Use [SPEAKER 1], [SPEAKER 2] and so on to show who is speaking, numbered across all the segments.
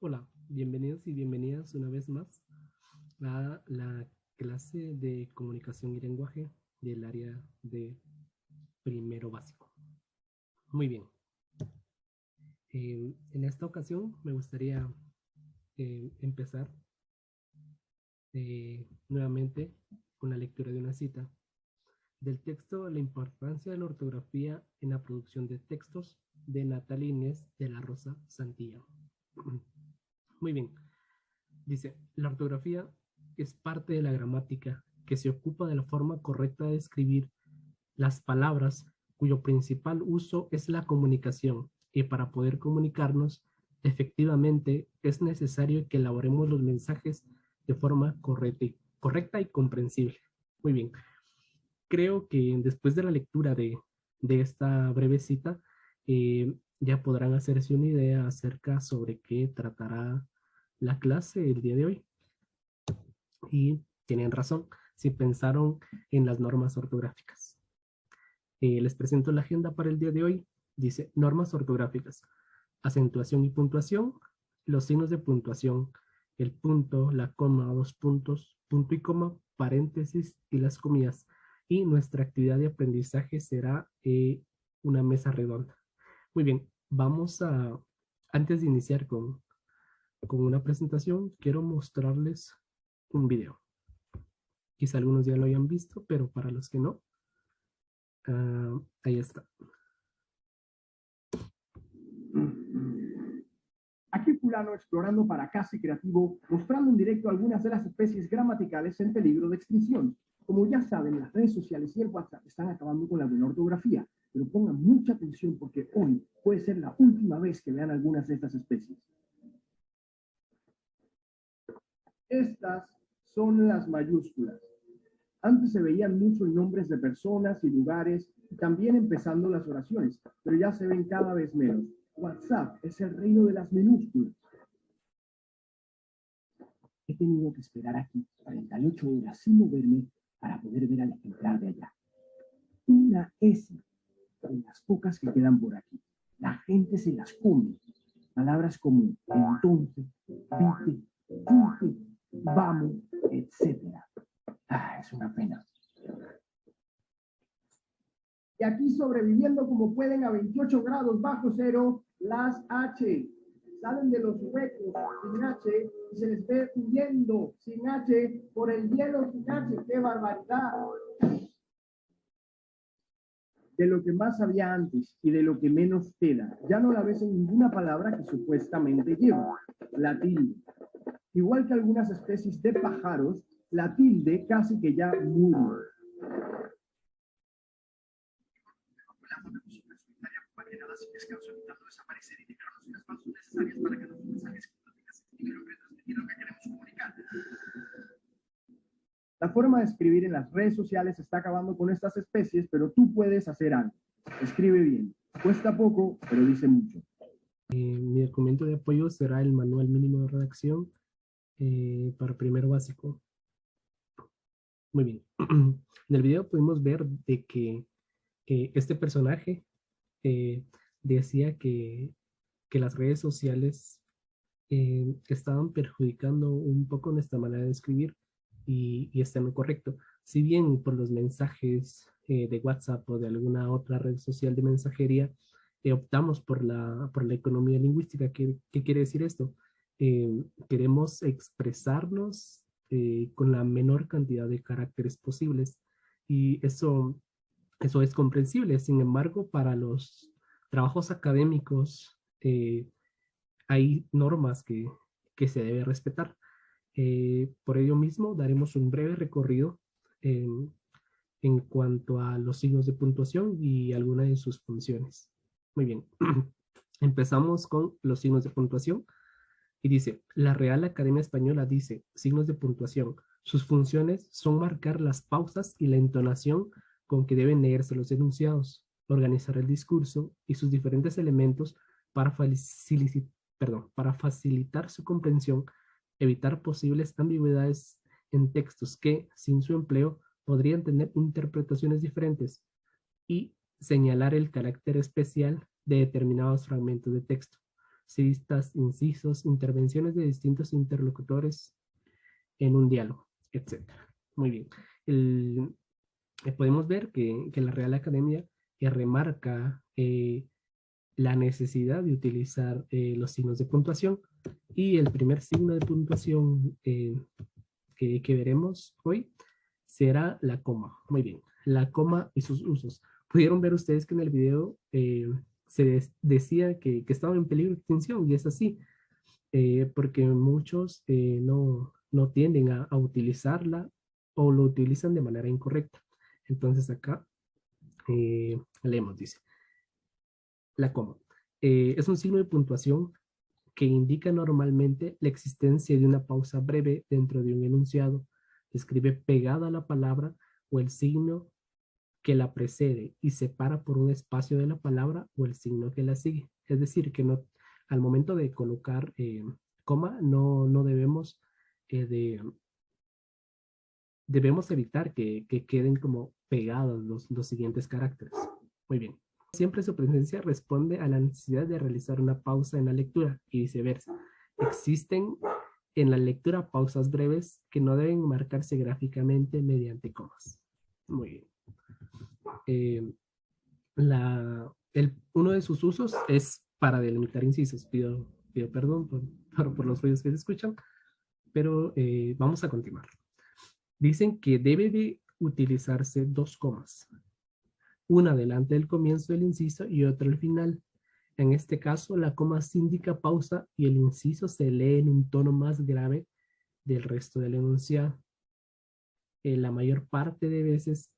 [SPEAKER 1] Hola, bienvenidos y bienvenidas una vez más a la clase de comunicación y lenguaje del área de primero básico. Muy bien. En esta ocasión me gustaría empezar nuevamente con la lectura de una cita del texto La importancia de la ortografía en la producción de textos de Natalia Inés de la Rosa Santillán. Muy bien. Dice, la ortografía es parte de la gramática que se ocupa de la forma correcta de escribir las palabras cuyo principal uso es la comunicación y para poder comunicarnos efectivamente es necesario que elaboremos los mensajes de forma correcta y comprensible. Muy bien. Creo que después de la lectura de esta breve cita ya podrán hacerse una idea acerca sobre qué tratará la clase el día de hoy. Y tienen razón si pensaron en las normas ortográficas. Les presento la agenda para el día de hoy. Dice, normas ortográficas, acentuación y puntuación, los signos de puntuación, el punto, la coma, dos puntos, punto y coma, paréntesis y las comillas. Y nuestra actividad de aprendizaje será una mesa redonda. Muy bien, antes de iniciar con una presentación, quiero mostrarles un video. Quizá algunos ya lo hayan visto, pero para los que no, ahí está.
[SPEAKER 2] Aquí fulano explorando para Casi Creativo, mostrando en directo algunas de las especies gramaticales en peligro de extinción. Como ya saben, las redes sociales y el WhatsApp están acabando con la buena ortografía, pero pongan mucha atención porque hoy puede ser la última vez que vean algunas de estas especies. Estas son las mayúsculas. Antes se veían mucho en nombres de personas y lugares, y también empezando las oraciones, pero ya se ven cada vez menos. WhatsApp es el reino de las minúsculas. He tenido que esperar aquí 38 horas sin moverme para poder ver al ejemplar de allá. Una S, de las pocas que quedan por aquí. La gente se las come. Palabras como entonces, viste, fuiste, vamos, etc. Es una pena. Y aquí sobreviviendo como pueden a 28 grados bajo cero, las H. Salen de los huecos sin H y se les ve huyendo sin H por el hielo sin H. ¡Qué barbaridad! De lo que más había antes y de lo que menos queda. Ya no la ves en ninguna palabra que supuestamente lleva. La tilde. Igual que algunas especies de pájaros, la tilde casi que ya murió. La forma de escribir en las redes sociales está acabando con estas especies, pero tú puedes hacer algo. Escribe bien. Cuesta poco, pero dice mucho.
[SPEAKER 1] Mi documento de apoyo será el manual mínimo de redacción para primero básico. Muy bien. En el video pudimos ver de que este personaje decía que las redes sociales estaban perjudicando un poco nuestra manera de escribir y está en lo correcto. Si bien por los mensajes de WhatsApp o de alguna otra red social de mensajería optamos por la economía lingüística, ¿qué quiere decir esto? Queremos expresarnos con la menor cantidad de caracteres posibles y eso es comprensible. Sin embargo, para los trabajos académicos hay normas que se debe respetar. Por ello mismo, daremos un breve recorrido en cuanto a los signos de puntuación y algunas de sus funciones. Muy bien. Empezamos con los signos de puntuación. Y dice, la Real Academia Española dice, signos de puntuación. Sus funciones son marcar las pausas y la entonación con que deben leerse los enunciados. organizar el discurso y sus diferentes elementos para para facilitar su comprensión, evitar posibles ambigüedades en textos que, sin su empleo, podrían tener interpretaciones diferentes y señalar el carácter especial de determinados fragmentos de texto, citas, incisos, intervenciones de distintos interlocutores en un diálogo, etcétera. Muy bien. Podemos ver que la Real Academia remarca la necesidad de utilizar los signos de puntuación, y el primer signo de puntuación que veremos hoy será la coma. Muy bien, la coma y sus usos. Pudieron ver ustedes que en el video decía que estaba en peligro de extinción, y es así, porque muchos no tienden a utilizarla o lo utilizan de manera incorrecta. Entonces acá leemos, dice, la coma. Es un signo de puntuación que indica normalmente la existencia de una pausa breve dentro de un enunciado. Describe pegada a la palabra o el signo que la precede y separa por un espacio de la palabra o el signo que la sigue. Es decir, que no, al momento de colocar coma, no debemos debemos evitar que queden como pegados los siguientes caracteres. Muy bien. Siempre su presencia responde a la necesidad de realizar una pausa en la lectura y viceversa. Existen en la lectura pausas breves que no deben marcarse gráficamente mediante comas. Muy bien. Uno de sus usos es para delimitar incisos. Pido perdón por los ruidos que se escuchan, pero vamos a continuar. Dicen que debe de utilizarse dos comas, una delante del comienzo del inciso y otra al final. En este caso, la coma se indica pausa y el inciso se lee en un tono más grave del resto del enunciado. La mayor parte de veces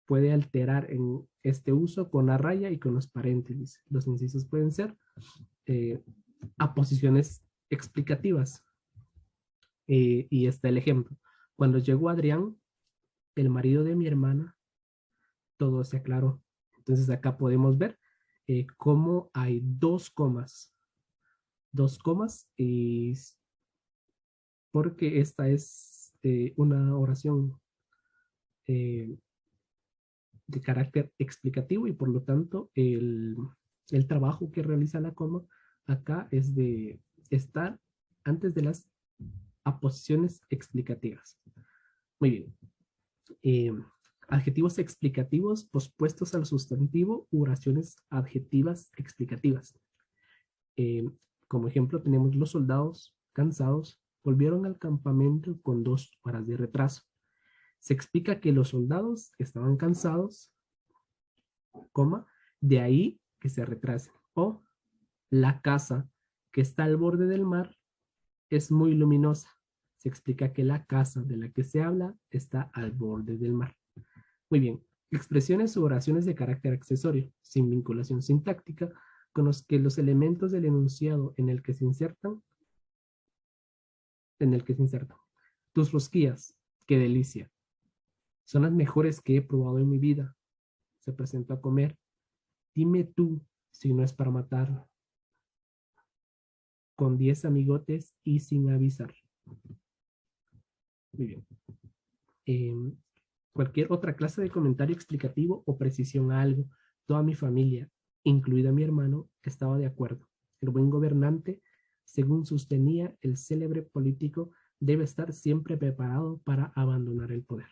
[SPEAKER 1] puede alterar en este uso con la raya y con los paréntesis. Los incisos pueden ser aposiciones explicativas. Y está el ejemplo. Cuando llegó Adrián, el marido de mi hermana, todo se aclaró. Entonces acá podemos ver cómo hay dos comas. Dos comas, y porque esta es una oración de carácter explicativo, y por lo tanto el trabajo que realiza la coma acá es de estar antes de las aposiciones explicativas. Muy bien. Adjetivos explicativos pospuestos al sustantivo, oraciones adjetivas explicativas. Como ejemplo tenemos: los soldados, cansados, volvieron al campamento con 2 horas de retraso. Se explica que los soldados estaban cansados, coma, de ahí que se retrasen. O la casa que está al borde del mar es muy luminosa. Se explica que la casa de la que se habla está al borde del mar. Muy bien. Expresiones u oraciones de carácter accesorio, sin vinculación sintáctica, con los que los elementos del enunciado en el que se insertan. Tus rosquillas, qué delicia. Son las mejores que he probado en mi vida. Se presentó a comer. Dime tú si no es para matar. Con 10 amigotes y sin avisar. Muy bien. Cualquier otra clase de comentario explicativo o precisión a algo. Toda mi familia, incluida mi hermano, estaba de acuerdo. El buen gobernante, según sostenía el célebre político, debe estar siempre preparado para abandonar el poder.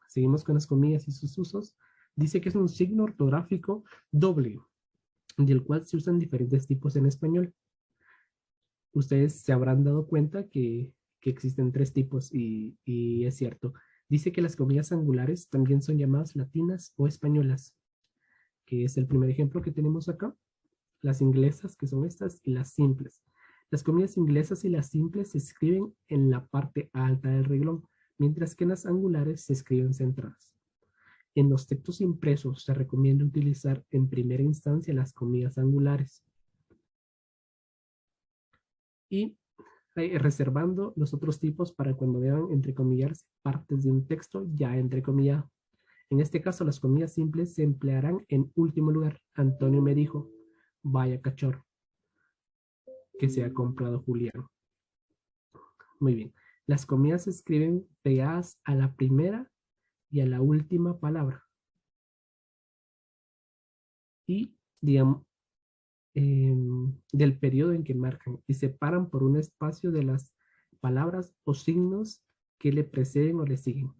[SPEAKER 1] Seguimos con las comillas y sus usos. Dice que es un signo ortográfico doble, del cual se usan diferentes tipos en español. Ustedes se habrán dado cuenta que existen 3 tipos, y es cierto. Dice que las comillas angulares también son llamadas latinas o españolas, que es el primer ejemplo que tenemos acá. Las inglesas, que son estas, y las simples. Las comillas inglesas y las simples se escriben en la parte alta del renglón, mientras que las angulares se escriben centradas. En los textos impresos se recomienda utilizar en primera instancia las comillas angulares y reservando los otros tipos para cuando deban entrecomillarse partes de un texto ya entrecomillado. En este caso, las comillas simples se emplearán en último lugar. Antonio me dijo, vaya cachorro, que se ha comprado Julián. Muy bien. Las comillas se escriben pegadas a la primera y a la última palabra. Y, digamos, del periodo en que marcan y separan por un espacio de las palabras o signos que le preceden o le siguen.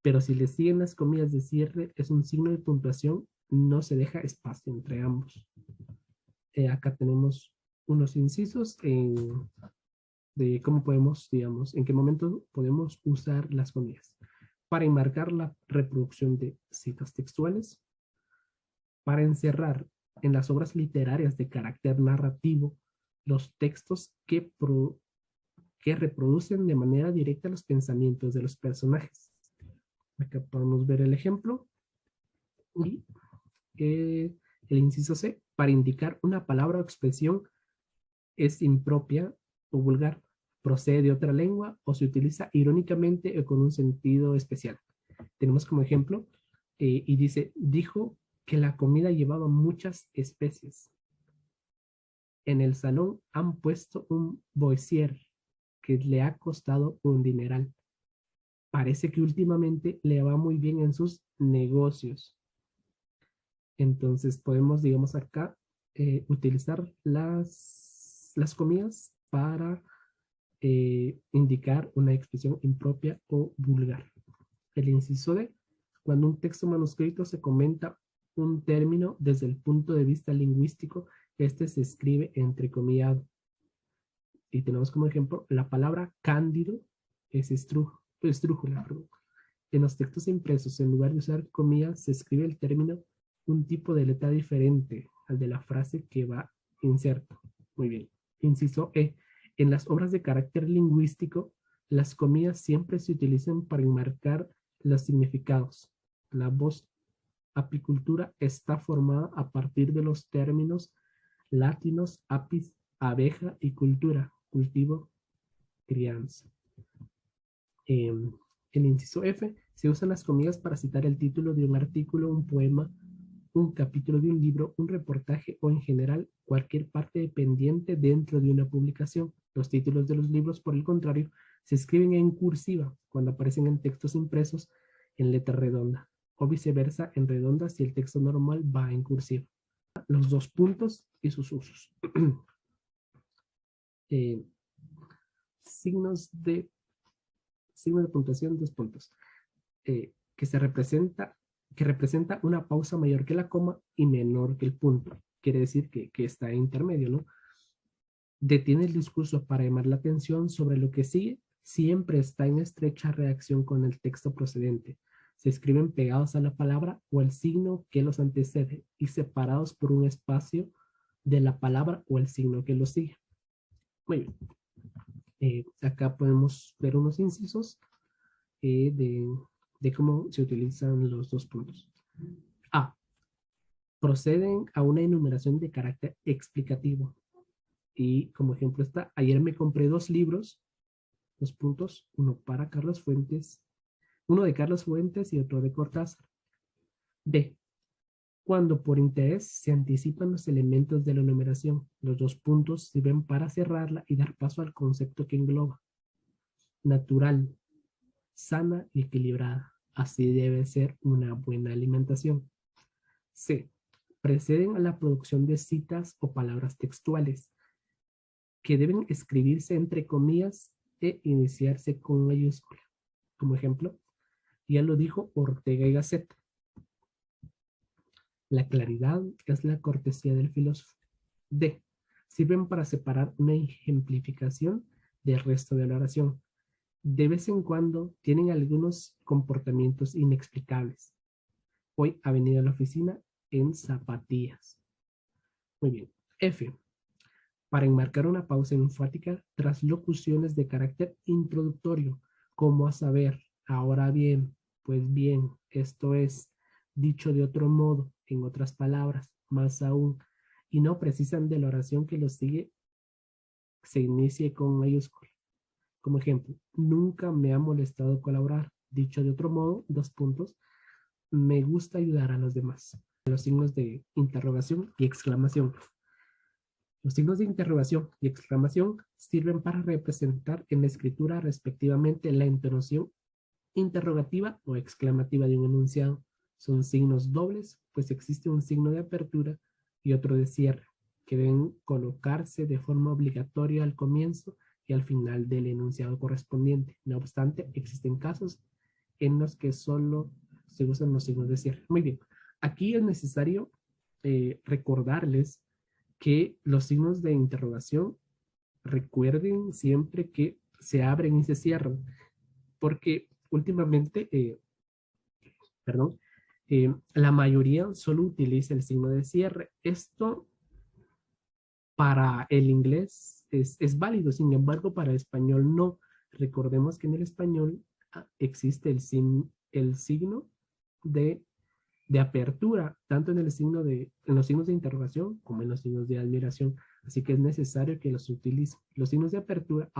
[SPEAKER 1] Pero si le siguen las comillas de cierre, es un signo de puntuación, no se deja espacio entre ambos. Acá tenemos unos incisos de cómo podemos, digamos, en qué momento podemos usar las comillas. Para enmarcar la reproducción de citas textuales, para encerrar en las obras literarias de carácter narrativo los textos que reproducen de manera directa los pensamientos de los personajes. Acá podemos ver el ejemplo. Y el inciso C, para indicar una palabra o expresión es impropia o vulgar, procede de otra lengua o se utiliza irónicamente o con un sentido especial. Tenemos como ejemplo, y dice, dijo que la comida llevaba muchas especies. En el salón han puesto un boissier que le ha costado un dineral. Parece que últimamente le va muy bien en sus negocios. Entonces podemos, digamos acá, utilizar las comillas para indicar una expresión impropia o vulgar. El inciso D, cuando un texto manuscrito se comenta un término desde el punto de vista lingüístico, este se escribe entrecomillado. Y tenemos como ejemplo la palabra cándido es estrújula. En los textos impresos, en lugar de usar comillas, se escribe el término un tipo de letra diferente al de la frase que va inserto. Muy bien. Inciso E. En las obras de carácter lingüístico, las comillas siempre se utilizan para enmarcar los significados. La voz apicultura está formada a partir de los términos latinos apis, abeja y cultura, cultivo, crianza. El inciso F, se usan las comillas para citar el título de un artículo, un poema, un capítulo de un libro, un reportaje o en general cualquier parte dependiente dentro de una publicación. Los títulos de los libros, por el contrario, se escriben en cursiva cuando aparecen en textos impresos en letra redonda o viceversa en redonda si el texto normal va en cursiva. Los dos puntos y sus usos. Signos de puntuación, dos puntos. Que representa una pausa mayor que la coma y menor que el punto. Quiere decir que está en intermedio, ¿no? Detiene el discurso para llamar la atención sobre lo que sigue, siempre está en estrecha reacción con el texto procedente. Se escriben pegados a la palabra o el signo que los antecede y separados por un espacio de la palabra o el signo que los sigue. Muy bien. Acá podemos ver unos incisos de cómo se utilizan los dos puntos. A. Proceden a una enumeración de carácter explicativo. Y como ejemplo está, ayer me compré 2 libros, 2 puntos, uno de Carlos Fuentes y otro de Cortázar. B. Cuando por interés se anticipan los elementos de la enumeración, los 2 puntos sirven para cerrarla y dar paso al concepto que engloba. Natural, sana y equilibrada. Así debe ser una buena alimentación. C. Preceden a la producción de citas o palabras textuales que deben escribirse entre comillas e iniciarse con mayúscula. Como ejemplo, ya lo dijo Ortega y Gasset. La claridad es la cortesía del filósofo. D. Sirven para separar una ejemplificación del resto de la oración. De vez en cuando tienen algunos comportamientos inexplicables. Hoy ha venido a la oficina en zapatillas. Muy bien. F. Para enmarcar una pausa enfática tras locuciones de carácter introductorio, como a saber, ahora bien, pues bien, esto es, dicho de otro modo, en otras palabras, más aún, y no precisan de la oración que lo sigue, se inicie con mayúscula. Como ejemplo, nunca me ha molestado colaborar. Dicho de otro modo, 2 puntos, me gusta ayudar a los demás. Los signos de interrogación y exclamación. Los signos de interrogación y exclamación sirven para representar en la escritura respectivamente la entonación interrogativa o exclamativa de un enunciado. Son signos dobles, pues existe un signo de apertura y otro de cierre, que deben colocarse de forma obligatoria al comienzo y al final del enunciado correspondiente. No obstante, existen casos en los que solo se usan los signos de cierre. Muy bien, aquí es necesario recordarles que los signos de interrogación, recuerden siempre que se abren y se cierran, porque últimamente, perdón, la mayoría solo utiliza el signo de cierre. Esto para el inglés es válido, sin embargo, para el español no. Recordemos que en el español existe el signo de, de apertura, tanto en en los signos de interrogación como en los signos de admiración. Así que es necesario que los utilicen. Los signos de apertura,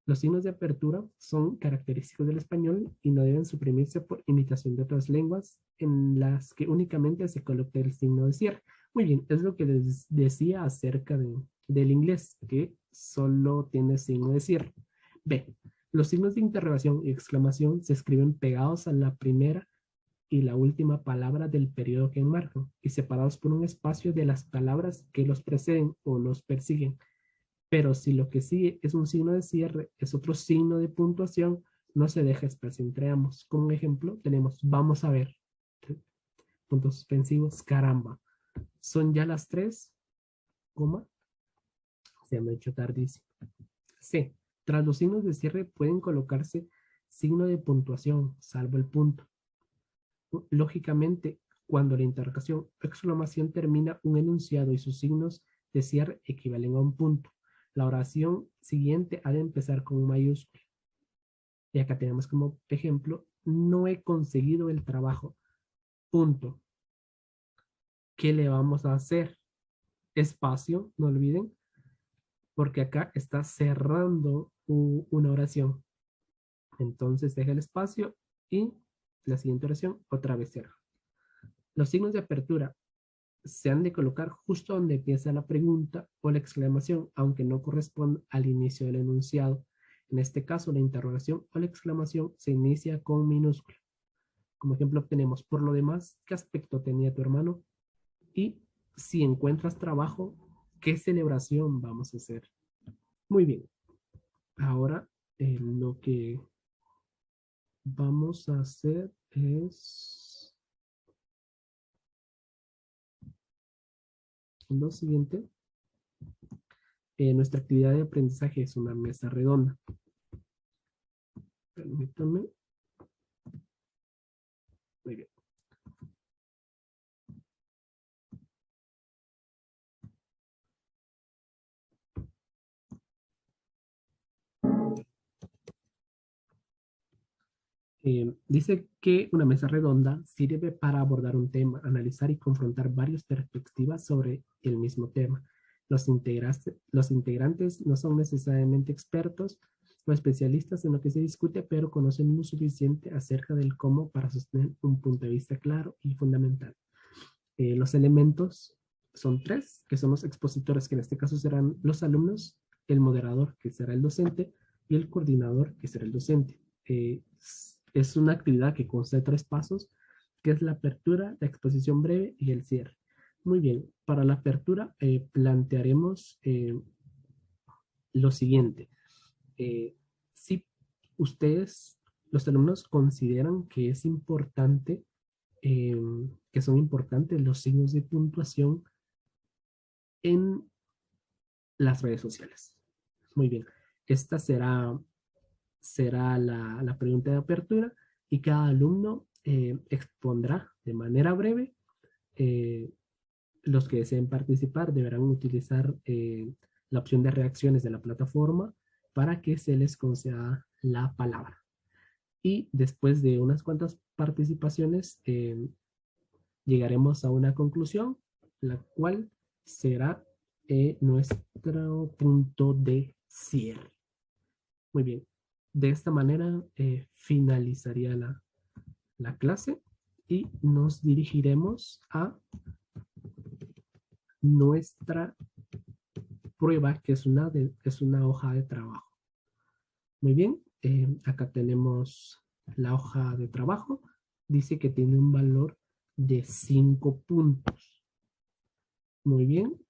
[SPEAKER 1] los signos de apertura son característicos del español y no deben suprimirse por imitación de otras lenguas en las que únicamente se coloca el signo de cierre. Muy bien, es lo que les decía acerca del inglés, que solo tiene signo de cierre. B. Los signos de interrogación y exclamación se escriben pegados a la primera y la última palabra del periodo que enmarcan y separados por un espacio de las palabras que los preceden o los persiguen. Pero si lo que sigue es un signo de cierre, es otro signo de puntuación, no se deja espacio entre ambos. Como ejemplo, tenemos vamos a ver, puntos suspensivos, caramba. Son ya las 3, coma, se me ha hecho tardísimo. C. Tras los signos de cierre pueden colocarse signo de puntuación, salvo el punto. Lógicamente, cuando la interrogación o exclamación termina un enunciado y sus signos de cierre equivalen a un punto, la oración siguiente ha de empezar con mayúscula. Y acá tenemos como ejemplo, no he conseguido el trabajo, punto. ¿Qué le vamos a hacer? Espacio, no olviden, porque acá está cerrando una oración. Entonces deja el espacio y la siguiente oración otra vez cierra. Los signos de apertura se han de colocar justo donde empieza la pregunta o la exclamación, aunque no corresponda al inicio del enunciado. En este caso, la interrogación o la exclamación se inicia con minúscula. Como ejemplo, obtenemos, por lo demás, ¿qué aspecto tenía tu hermano? Y si encuentras trabajo, ¿qué celebración vamos a hacer? Muy bien. Ahora, lo que vamos a hacer es lo siguiente. Nuestra actividad de aprendizaje es una mesa redonda. Permítanme. Muy bien. Dice que una mesa redonda sirve para abordar un tema, analizar y confrontar varias perspectivas sobre el mismo tema. Los integrantes no son necesariamente expertos o especialistas en lo que se discute, pero conocen lo suficiente acerca del cómo para sostener un punto de vista claro y fundamental. Los elementos son 3, que son los expositores, que en este caso serán los alumnos, el moderador, que será el docente, y el coordinador, que será el docente. Es una actividad que consta de 3 pasos, que es la apertura, la exposición breve y el cierre. Muy bien, para la apertura plantearemos lo siguiente. Si ustedes, los alumnos, consideran que es importante, que son importantes los signos de puntuación en las redes sociales. Muy bien, esta será la pregunta de apertura y cada alumno expondrá de manera breve. Los que deseen participar deberán utilizar la opción de reacciones de la plataforma para que se les conceda la palabra. Y después de unas cuantas participaciones, llegaremos a una conclusión, la cual será nuestro punto de cierre. Muy bien, de esta manera finalizaría la clase y nos dirigiremos a nuestra prueba, que es una hoja de trabajo. Muy bien, acá tenemos la hoja de trabajo. Dice que tiene un valor de 5 puntos. Muy bien,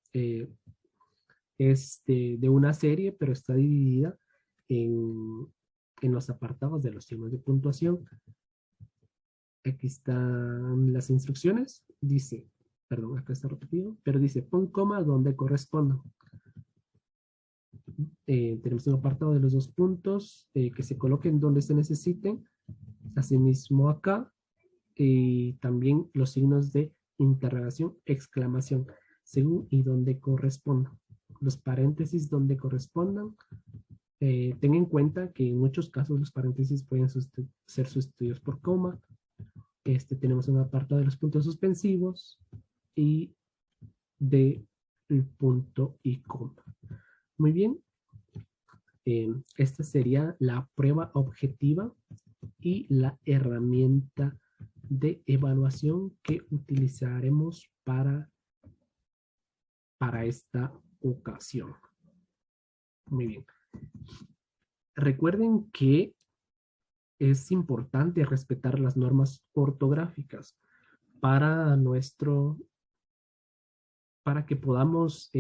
[SPEAKER 1] es de una serie, pero está dividida en los apartados de los signos de puntuación. Aquí están las instrucciones. Dice, perdón, acá está repetido, pero dice pon coma donde corresponda. Tenemos un apartado de los 2 puntos que se coloquen donde se necesiten. Asimismo acá, también los signos de interrogación, exclamación, según y donde corresponda. Los paréntesis donde correspondan. Ten en cuenta que en muchos casos los paréntesis pueden ser sustituidos por coma. Tenemos un apartado de los puntos suspensivos y de el punto y coma. Muy bien. Esta sería la prueba objetiva y la herramienta de evaluación que utilizaremos para esta ocasión. Muy bien. Recuerden que es importante respetar las normas ortográficas para que podamos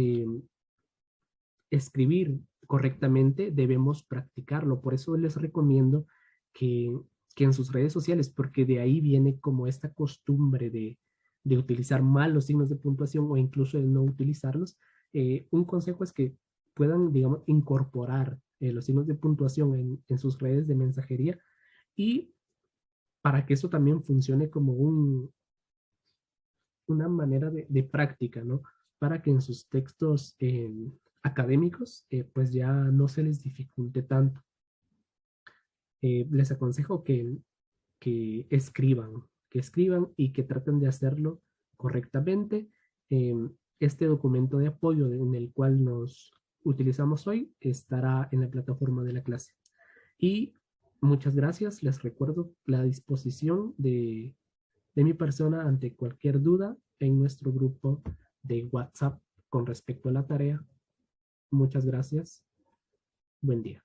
[SPEAKER 1] escribir correctamente, debemos practicarlo. Por eso les recomiendo que en sus redes sociales, porque de ahí viene como esta costumbre de utilizar mal los signos de puntuación o incluso de no utilizarlos. Un consejo es que puedan, digamos, incorporar los signos de puntuación en sus redes de mensajería, y para que eso también funcione como una manera de práctica, ¿no? Para que en sus textos académicos, pues ya no se les dificulte tanto. Les aconsejo que escriban y que traten de hacerlo correctamente. Este documento de apoyo en el cual nos utilizamos hoy estará en la plataforma de la clase. Y muchas gracias. Les recuerdo la disposición de mi persona ante cualquier duda en nuestro grupo de WhatsApp con respecto a la tarea. Muchas gracias. Buen día.